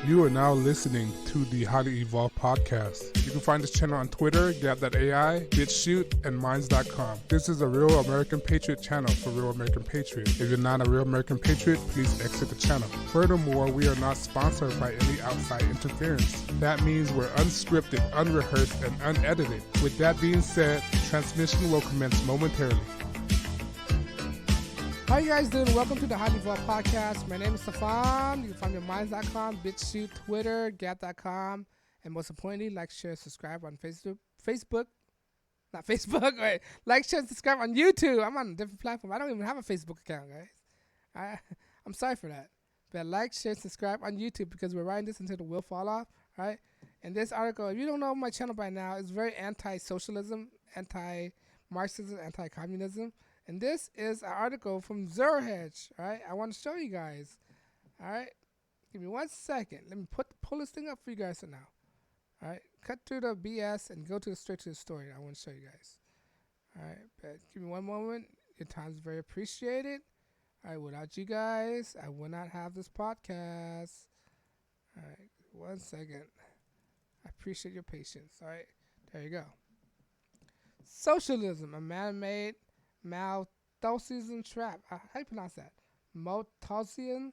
You are now listening to the Highly Evolved Podcast. You can find this channel on Twitter, Gab.ai, BitChute, and Minds.com. This is a Real American Patriot channel for Real American Patriots. If you're not a Real American Patriot, please exit the channel. Furthermore, we are not sponsored by any outside interference. That means we're unscripted, unrehearsed, and unedited. With that being said, transmission will commence momentarily. How you guys doing? Welcome to the Highly Evolved Podcast. My name is Stefan. You can find me on Minds.com, BitChute, Twitter, Gab.com, and most importantly, like, share, subscribe on Facebook. Like, share, subscribe on YouTube. I'm on a different platform. I don't even have a Facebook account, guys. I'm sorry for that. But like, share, subscribe on YouTube because we're writing this until the wheel fall off, right? And this article, if you don't know my channel by now, is very anti-socialism, anti-Marxism, anti-communism. And this is an article from Zero Hedge, all right? I want to show you guys, all right? Give me 1 second. Let me pull this thing up for you guys now, all right? Cut through the BS and go straight to the story. I want to show you guys, all right? But give me one moment. Your time is very appreciated. All right, without you guys, I will not have this podcast. All right, 1 second. I appreciate your patience, all right? There you go. Socialism, a man-made Malthusian trap. How do you pronounce that? Malthusian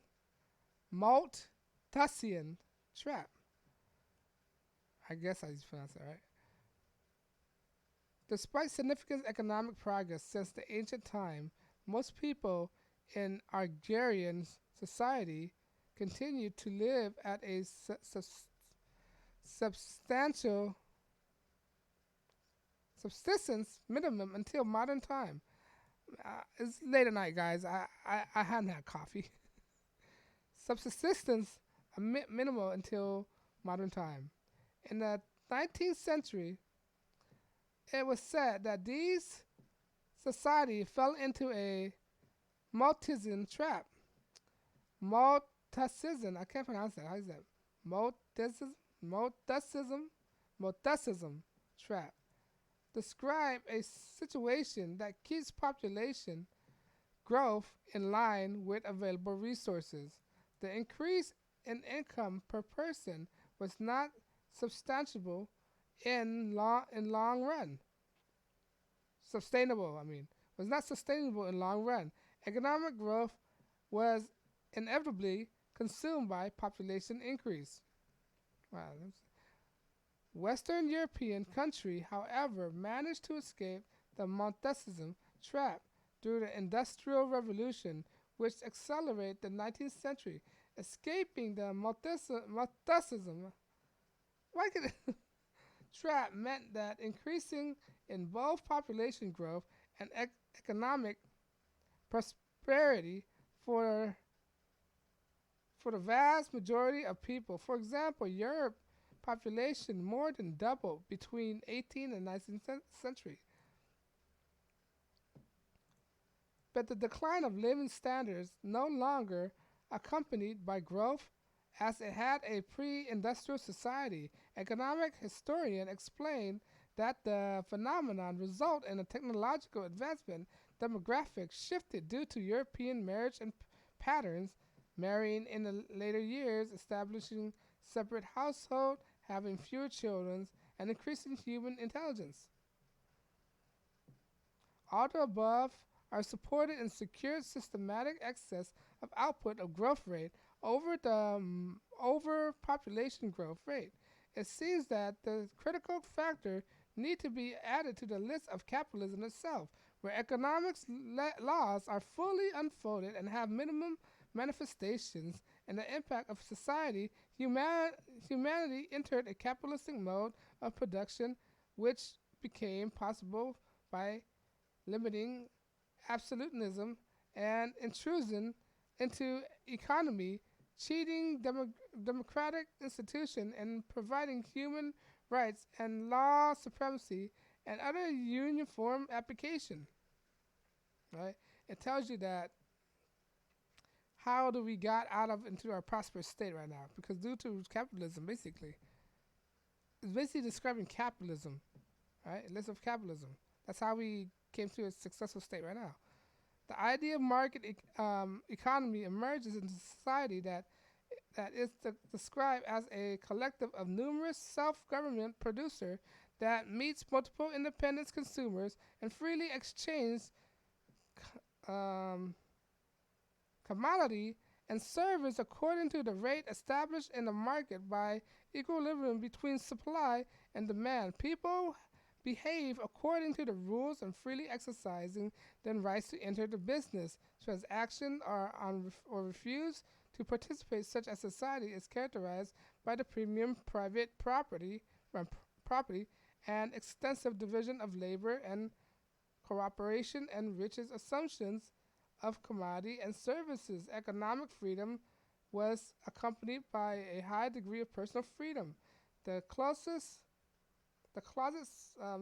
trap. I guess I just pronounced that right. Despite significant economic progress since the ancient time, most people in agrarian society continue to live at a substantial subsistence minimum until modern time. It's late at night, guys. I hadn't had coffee. Subsistence minimal until modern time. In the 19th century, it was said that these society fell into a Malthusian trap. Malthusian, I can't pronounce that. How is that? Malthusian trap. Describe a situation that keeps population growth in line with available resources. The increase in income per person was not substantial in long run. Was not sustainable in long run. Economic growth was inevitably consumed by population increase. Wow. Western European country, however, managed to escape the Malthusian trap through the Industrial Revolution, which accelerated the 19th century. Escaping the Malthusian trap meant that increasing in both population growth and economic prosperity for the vast majority of people. For example, Europe population more than doubled between 18th and 19th century. But the decline of living standards no longer accompanied by growth as it had a pre-industrial society. Economic historian explained that the phenomenon resulted in a technological advancement. Demographics shifted due to European marriage and patterns, marrying in the later years, establishing separate household, having fewer children, and increasing human intelligence. All the above are supported and secured systematic excess of output of growth rate over the overpopulation growth rate. It seems that the critical factor need to be added to the list of capitalism itself, where economics laws are fully unfolded and have minimum manifestations and the impact of society. Humanity entered a capitalistic mode of production, which became possible by limiting absolutism and intrusion into economy, cheating democratic institutions, and providing human rights and law supremacy and other uniform application. Right? It tells you that how do we got out of into our prosperous state right now? Because due to capitalism, basically. It's basically describing capitalism, right? A list of capitalism. That's how we came to a successful state right now. The idea of market economy emerges in society that that is described as a collective of numerous self-government producers that meets multiple independent consumers and freely exchange um, commodity and service according to the rate established in the market by equilibrium between supply and demand. People behave according to the rules and freely exercising their rights to enter the business. Transaction or refuse to participate such a society is characterized by the premium private property and extensive division of labor and cooperation and riches assumptions of commodity and services. Economic freedom was accompanied by a high degree of personal freedom. The closet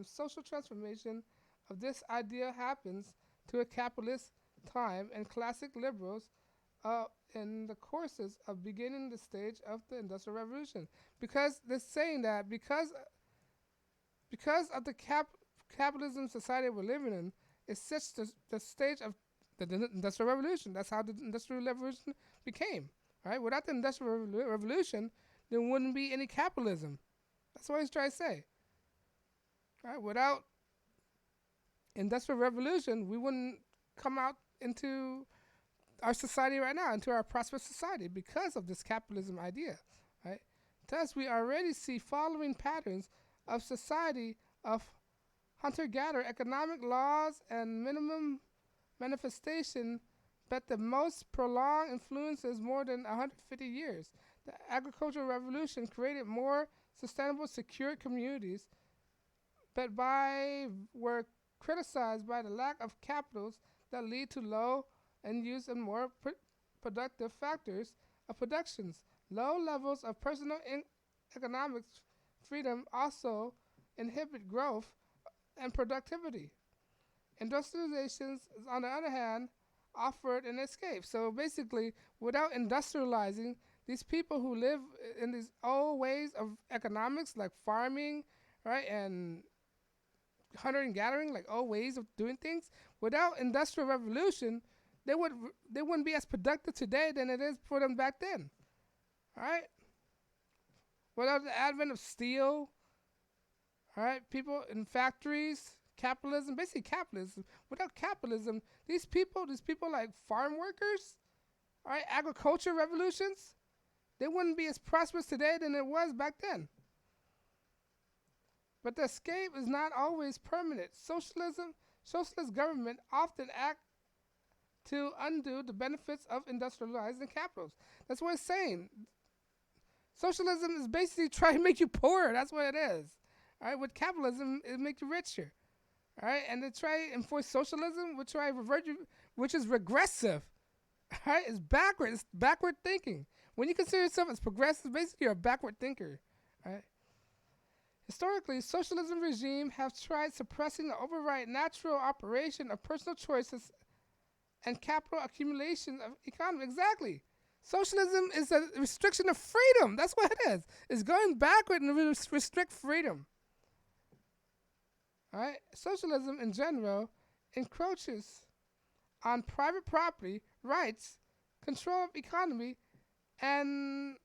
social transformation of this idea happens to a capitalist time, and classic liberals in the courses of beginning the stage of the Industrial Revolution. Because they're saying that because of the capitalism society we're living in, it's such the stage of the Industrial Revolution. That's how the Industrial Revolution became. Right? Without the Industrial Revolution, there wouldn't be any capitalism. That's what he's trying to say. Right? Without Industrial Revolution, we wouldn't come out into our society right now, into our prosperous society, because of this capitalism idea. Right? Thus, we already see following patterns of society of hunter-gatherer economic laws and minimum manifestation, but the most prolonged influences more than 150 years. The agricultural revolution created more sustainable, secure communities, but were criticized by the lack of capitals that lead to low and use and more productive factors of productions. Low levels of personal economic freedom also inhibit growth and productivity. Industrializations, on the other hand, offered an escape. So basically, without industrializing, these people who live in these old ways of economics, like farming, right, and hunter and gathering, like old ways of doing things, without industrial revolution, they wouldn't be as productive today than it is for them back then. All right? Without the advent of steel, all right, people in factories, capitalism, basically capitalism. Without capitalism, these people like farm workers, all right, agriculture revolutions, they wouldn't be as prosperous today than it was back then. But the escape is not always permanent. Socialist government often act to undo the benefits of industrializing capitals. That's what it's saying. Socialism is basically trying to make you poorer. That's what it is. All right, with capitalism, it makes you richer. All right, and they try to enforce socialism, which is regressive. All right, it's backward. It's backward thinking. When you consider yourself as progressive, basically you're a backward thinker. All right. Historically, socialism regimes have tried suppressing the override natural operation of personal choices and capital accumulation of economy. Exactly. Socialism is a restriction of freedom. That's what it is. It's going backward and restrict freedom. All right? Socialism in general encroaches on private property rights, control of economy, and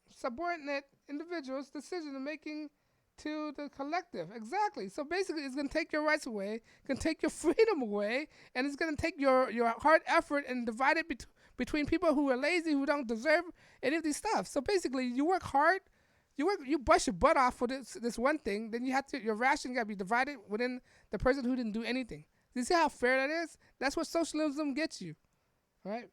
subordinate individuals' decision-making to the collective. Exactly. So basically, it's going to take your rights away, can take your freedom away, and it's going to take your hard effort and divide it between people who are lazy, who don't deserve any of these stuff. So basically, you work hard, you bust your butt off for this one thing, then your ration got to be divided within the person who didn't do anything. You see how fair that is? That's what socialism gets you. All right?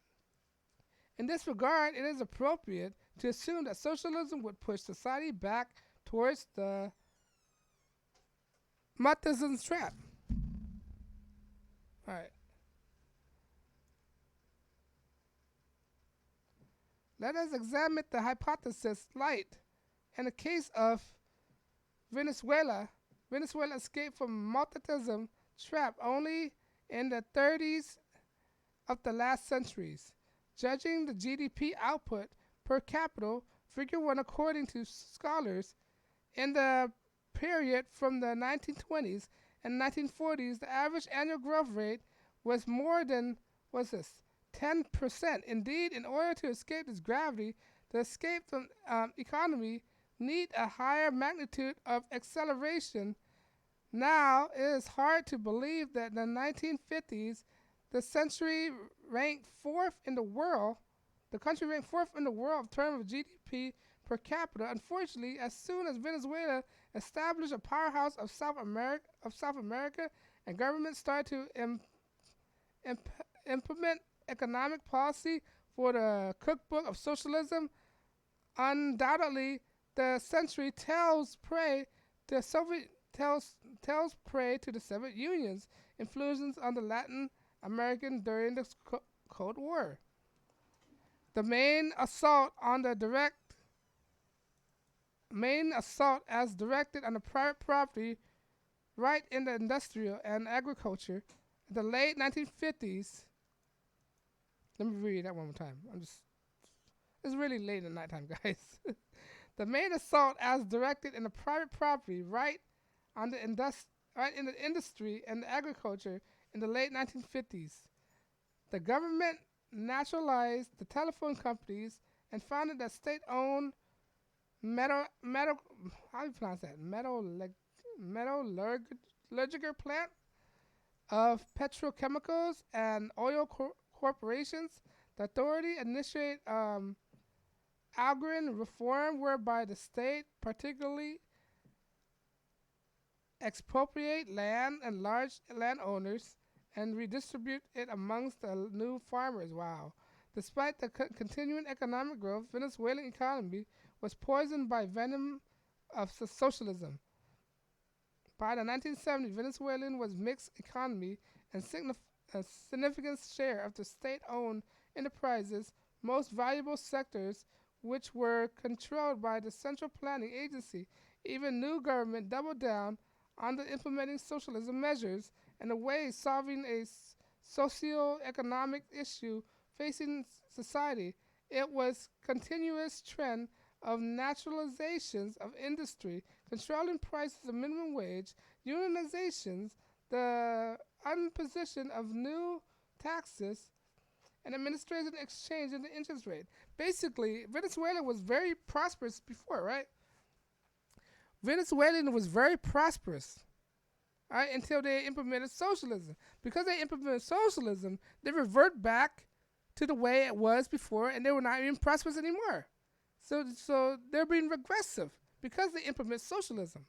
In this regard, it is appropriate to assume that socialism would push society back towards the Malthusian trap. All right. Let us examine the hypothesis light. In the case of Venezuela escaped from Malthusian trap only in the 30s of the last centuries. Judging the GDP output per capita, figure 1 according to scholars, in the period from the 1920s and 1940s, the average annual growth rate was more than, 10%. Indeed, in order to escape this gravity, the escape from economy need a higher magnitude of acceleration. Now, it is hard to believe that in the 1950s, the century ranked fourth in the world. The country ranked fourth in the world in terms of GDP per capita. Unfortunately, as soon as Venezuela established a powerhouse of South America, and governments started to implement economic policy for the cookbook of socialism, undoubtedly the century tells prey to the Soviet Union's influences on the Latin American during the Cold War. The main assault as directed on the private property right in the industrial and agriculture in the late 1950s. Let me read that one more time. It's really late at nighttime, guys. The main assault as directed in the private property right in the industry and the agriculture in the late 1950s. The government nationalized the telephone companies and founded a state-owned metallurgical plant of petrochemicals and oil corporations. The authority initiated agrarian reform whereby the state particularly expropriate land and large landowners and redistribute it amongst the new farmers. Wow. Despite the continuing economic growth, Venezuelan economy was poisoned by venom of socialism. By the 1970s, Venezuelan was mixed economy and a significant share of the state-owned enterprises, most valuable sectors, which were controlled by the Central Planning Agency. Even new government doubled down on the implementing socialism measures and a way solving a socio-economic issue facing society. It was continuous trend of nationalizations of industry, controlling prices of minimum wage, unionizations, the imposition of new taxes, and administration exchange in the interest rate. Basically, Venezuela was very prosperous before, right? Venezuela was very prosperous, right, until they implemented socialism. Because they implemented socialism, they revert back to the way it was before, and they were not even prosperous anymore. So they're being regressive because they implement socialism,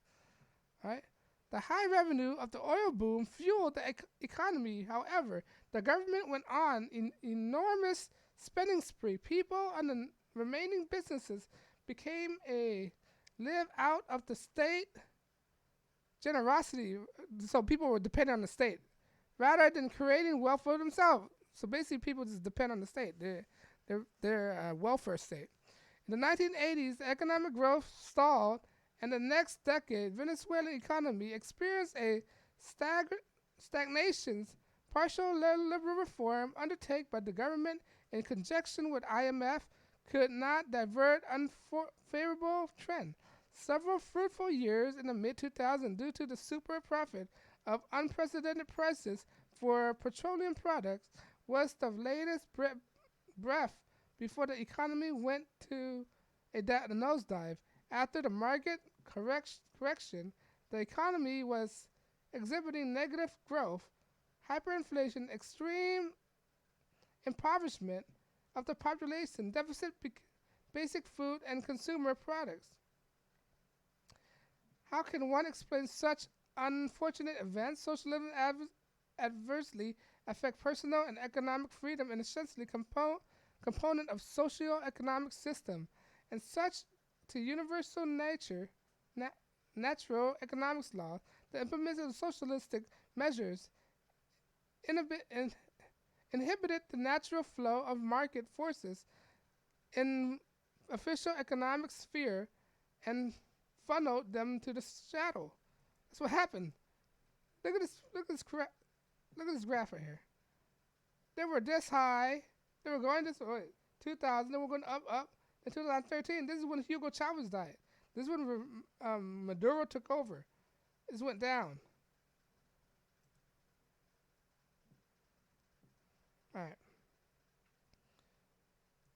right? The high revenue of the oil boom fueled the economy. However, the government went on in enormous spending spree. People and the remaining businesses became a live out of the state generosity. So people were dependent on the state rather than creating wealth for themselves. So basically, people just depend on the state. They're a welfare state. In the 1980s, the economic growth stalled, and the next decade, Venezuelan economy experienced a stagnation. Partial liberal reform undertaken by the government in conjunction with IMF could not divert unfavorable trend. Several fruitful years in the mid-2000s due to the super profit of unprecedented prices for petroleum products was the latest breath before the economy went to a nosedive. After the market correction, the economy was exhibiting negative growth, hyperinflation, extreme impoverishment of the population, deficit basic food and consumer products. How can one explain such unfortunate events? Socialism adversely affect personal and economic freedom and essentially component of socio-economic system, and such to universal natural economics law. The implementation of socialistic measures inhibited the natural flow of market forces in official economic sphere and funneled them to the shadow. That's what happened. Look at this graph right here. They were this high. They were going this way. 2000. They were going up. In 2013, this is when Hugo Chavez died. This is when Maduro took over. This went down. All right.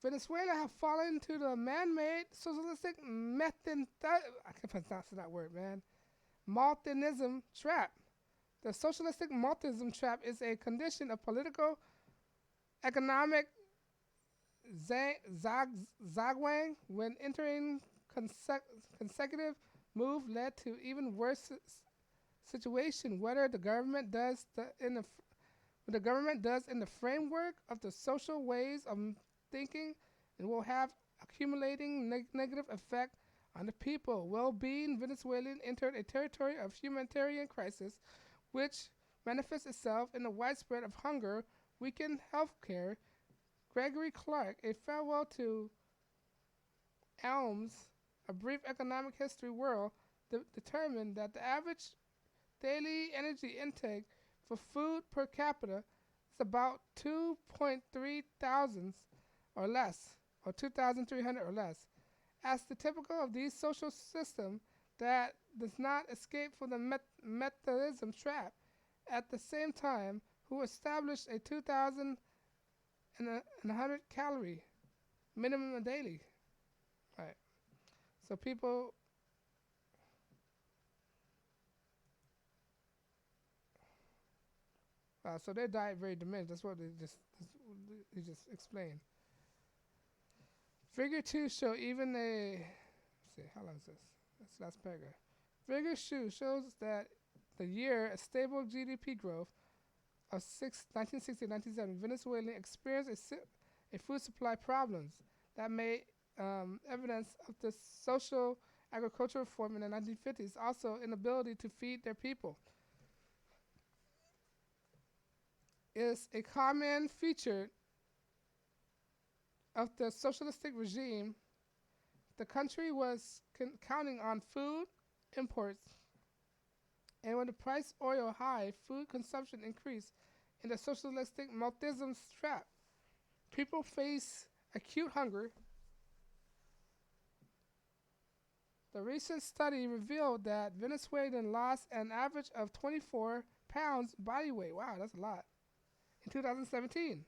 Venezuela have fallen into the man-made socialistic I can't pronounce that word, man. Malthusianism trap. The socialistic Malthusian trap is a condition of political, economic zagwang when entering consecutive move led to even worse situation. Whether the government does in the framework of the social ways of thinking, it will have accumulating negative effect on the people. Well-being Venezuelan entered a territory of humanitarian crisis, which manifests itself in the widespread of hunger, weakened health care. Gregory Clark, A Farewell to Elms, A Brief Economic History World, determined that the average daily energy intake for food per capita is about 2.3 thousands or less, or 2,300 or less. As the typical of these social system that does not escape from the Methodism trap, at the same time, who established a 2,100 calorie minimum daily. Right. So people so their diet very diminished. That's what they just explained. Figure 2 show even a, let's see, how long is this? That's the last paragraph. Figure 2 shows that the year a stable GDP growth of 1960 to 1970, Venezuela experienced a food supply problems that made evidence of the social agricultural reform in the 1950s, also inability to feed their people. Is a common feature of the socialistic regime. The country was counting on food imports, and when the price oil high, food consumption increased in the socialistic Malthusian trap. People face acute hunger. The recent study revealed that Venezuelans lost an average of 24 pounds body weight. Wow, that's a lot. In 2017,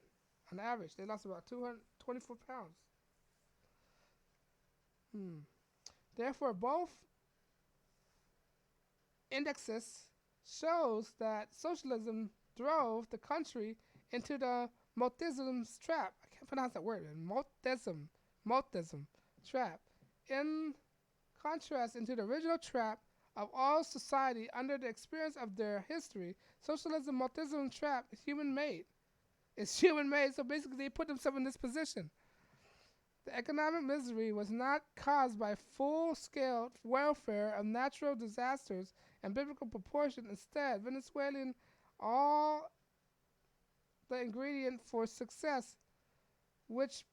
on average, they lost about 224 pounds. Therefore, both indexes shows that socialism drove the country into the Malthusian trap. I can't pronounce that word. Malthusian trap. In contrast, into the original trap of all society under the experience of their history, socialism, Malthusian trap is human-made. It's human-made, so basically they put themselves in this position. The economic misery was not caused by full-scale welfare of natural disasters and biblical proportion. Instead, Venezuelan all the ingredient for success, which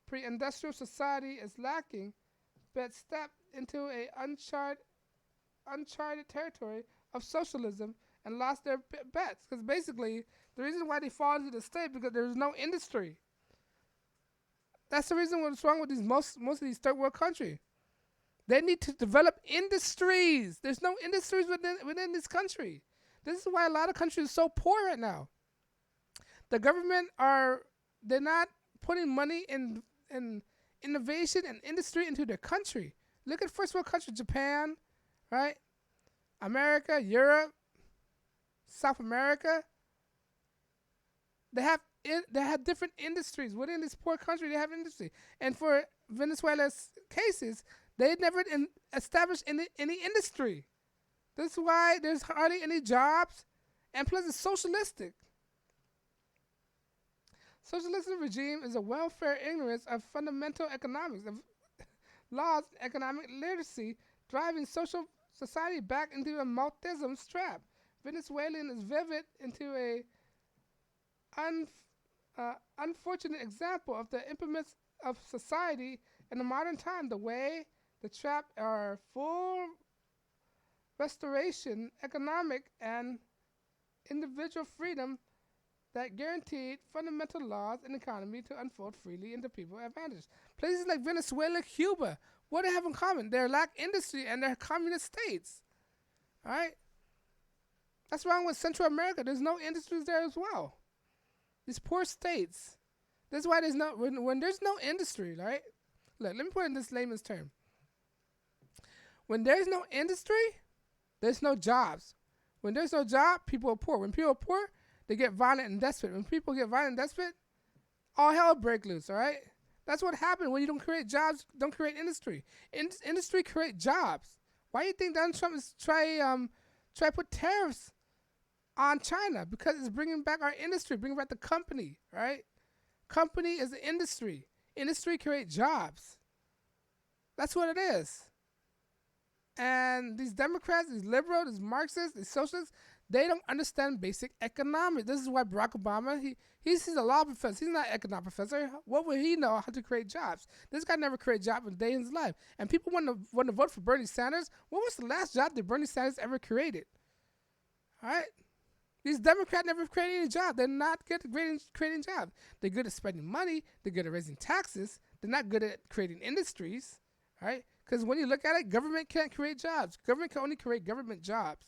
pre-industrial society is lacking, but stepped into a uncharted territory of socialism and lost their bets. Because basically, the reason why they fall into the state because there's no industry. That's the reason what's wrong with these most of these third world countries. They need to develop industries. There's no industries within this country. This is why a lot of countries are so poor right now. The government they're not putting money in innovation and industry into their country. Look at first world countries, Japan, right? America, Europe, South America. They have different industries within this poor country. They have industry, and for Venezuela's cases, they never established any industry. That's why there's hardly any jobs, and plus it's socialistic. Socialistic regime is a welfare ignorance of fundamental economics, of laws, economic literacy, driving society back into a Malthusian trap. Venezuelan is vivid into a unfortunate example of the implements of society in the modern time. The way the trap are full restoration, economic and individual freedom that guaranteed fundamental laws and economy to unfold freely into people's advantage. Places like Venezuela, Cuba, what do they have in common? They lack industry and they're communist states. All right? That's wrong with Central America. There's no industries there as well. These poor states, That's why there's no when there's no industry, right? Look, let me put it in this layman's term. When there's no industry, there's no jobs. When there's no job, people are poor. When people are poor, they get violent and desperate. When people get violent and desperate, all hell break loose, all right? That's what happens when you don't create jobs, don't create industry. Industry create jobs. Why do you think Donald Trump is try put tariffs on China? Because it's bringing back our industry, bringing back the company, right? Company is the industry. Industry create jobs. That's what it is. And these Democrats, these liberals, these Marxists, these socialists, they don't understand basic economics. This is why Barack Obama, he's a law professor. He's not an economic professor. What would he know how to create jobs? This guy never created a job in a day in his life. And people want to vote for Bernie Sanders. What was the last job that Bernie Sanders ever created? All right? These Democrats never created any job. They're not good at creating jobs. They're good at spending money. They're good at raising taxes. They're not good at creating industries. All right? Because when you look at it, government can't create jobs. Government can only create government jobs.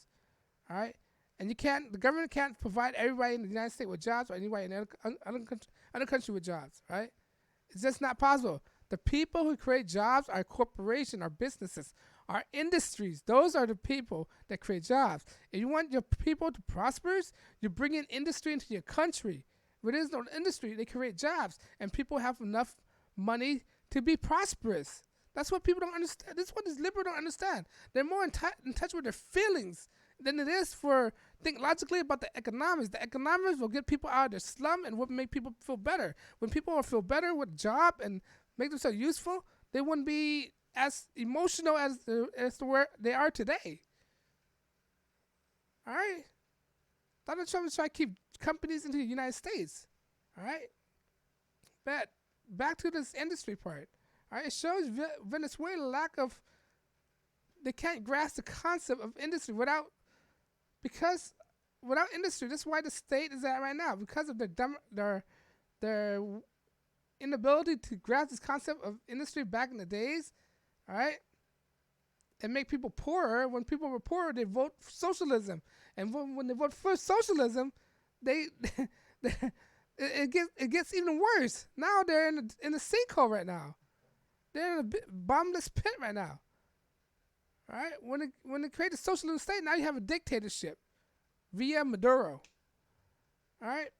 All right? And the government can't provide everybody in the United States with jobs or anybody in other country with jobs, right? It's just not possible. The people who create jobs are corporations, are businesses, are industries. Those are the people that create jobs. If you want your people to prosper, you bring in industry into your country. If there is no industry, they create jobs, and people have enough money to be prosperous. That's what people don't understand. This is what these liberals don't understand. They're more in touch with their feelings than it is for think logically about the economics. The economics will get people out of their slum and will make people feel better. When people will feel better with a job and make themselves useful, they wouldn't be as emotional as to where they are today. All right? Donald Trump is trying to keep companies into the United States. All right? But back to this industry part. All right? It shows Venezuela lack of, they can't grasp the concept of industry without industry. That's why the state is at right now, because of their inability to grasp this concept of industry back in the days. All right, and make people poorer. When people were poorer, they vote for socialism, and when they vote for socialism, it gets even worse. Now they're in a sinkhole right now. They're in a bottomless pit right now. All right, when they create a socialist state, now you have a dictatorship via Maduro. All right,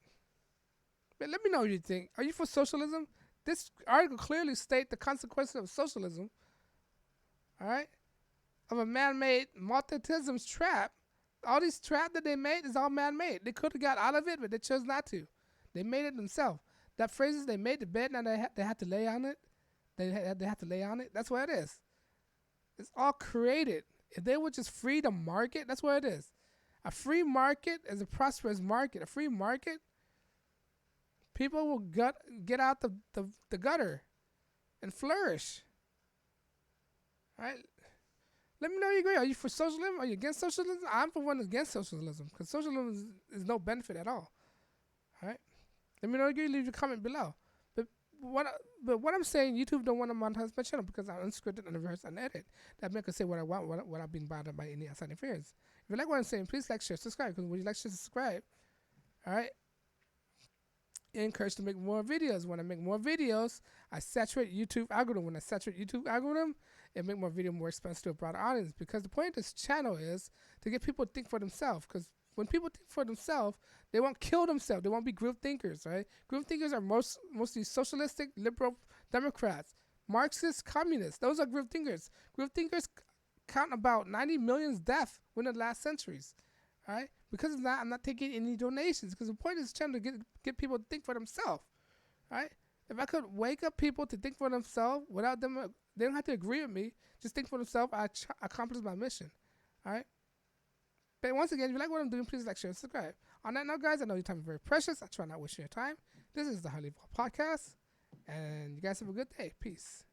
but let me know what you think. Are you for socialism? This article clearly states the consequences of socialism. All right, of a man-made Malthusian trap. All these traps that they made is all man-made. They could have got out of it, but they chose not to. They made it themselves. That phrase is they made the bed, now they have to lay on it. They have to lay on it. That's what it is. It's all created. If they would just free the market, that's what it is. A free market is a prosperous market. A free market, people will get out the gutter and flourish. All right? Let me know you agree. Are you for socialism? Are you against socialism? I'm for one against socialism, because socialism is no benefit at all. All right? Let me know you agree. Leave your comment below. But what I'm saying, YouTube don't want to monetize my channel because I'm unscripted and reverse and edit. That makes me say what I want without being bothered by any outside interference. If you like what I'm saying, please like, share, subscribe. Because when you like, share, subscribe, all right, you're encouraged to make more videos. When I make more videos, I saturate YouTube algorithm. When I saturate YouTube algorithm, it make more video more expensive to a broader audience. Because the point of this channel is to get people to think for themselves. Because when people think for themselves, they won't kill themselves. They won't be group thinkers, right? Group thinkers are mostly socialistic, liberal Democrats, Marxists, communists. Those are group thinkers. Group thinkers count about 90 million deaths within the last centuries, all right? Because of that, I'm not taking any donations, because the point of this channel is to get people to think for themselves, all right? If I could wake up people to think for themselves without them, they don't have to agree with me, just think for themselves, I accomplish my mission, all right? But once again, if you like what I'm doing, please like, share, and subscribe. On that note, guys, I know your time is very precious. I try not to waste your time. This is the HighlyEvolvedPodcast, and you guys have a good day. Peace.